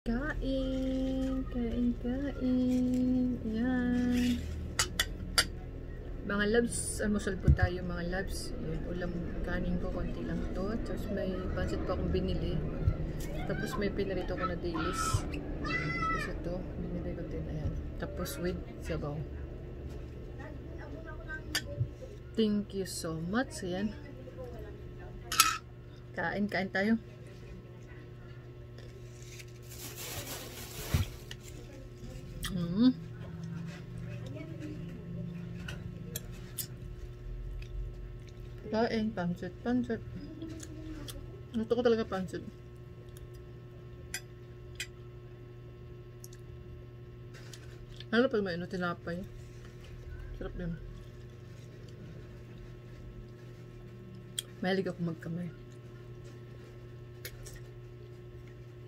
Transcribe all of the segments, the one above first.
Kain. Ayan. Mga loves, almusal po tayo mga loves. Yun, ulam kanin ko, konti lang to. Tapos may pansit pa akong binili. Tapos may pinarito ko na dailies. Tapos ito, binili ko din. Ayan. Tapos with sabaw. Thank you so much. Ayan. Kain tayo. Kain, pansit. Gusto ko talaga pansit. Ano pag may tinapay? Sarap yun. Mahilig ako magkamay.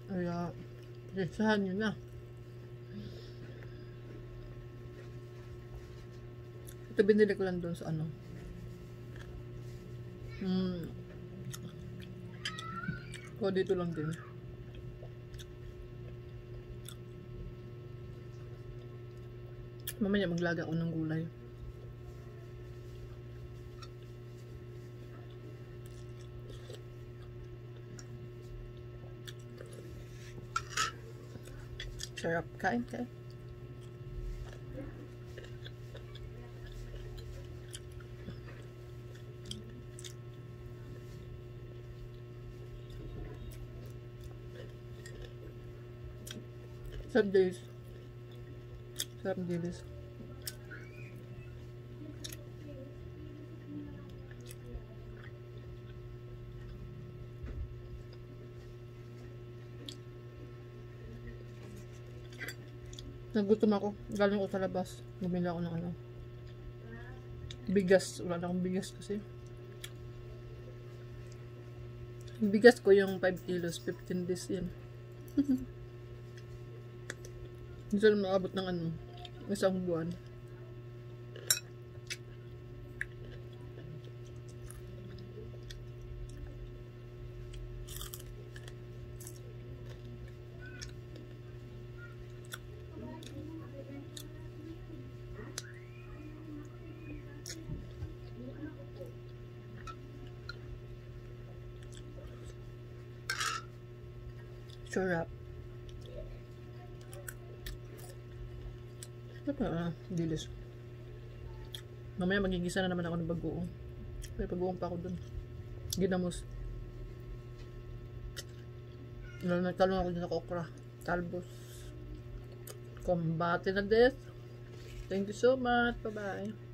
Kaya, resahan nyo na. Ito binili ko lang doon sa ano. O dito lang din. Mamaya maglaga ako ng gulay. Sarap. Kain. Sarap dilis. Nagutom ako. Galing ko sa labas. Bumili ako ng ano. Bigas. Wala na akong bigas kasi. Bigas ko yung 5 kilos. 15 days yan. Hindi sila maabot ng ano. Isang buwan. Sarap. Dilis. Mamaya magigisa na naman ako ng bagoong. May bagoong pa ako dun. Ginamos. Nagtalong ako dun sa okra. Talbos. Combate na death. Thank you so much. Bye-bye.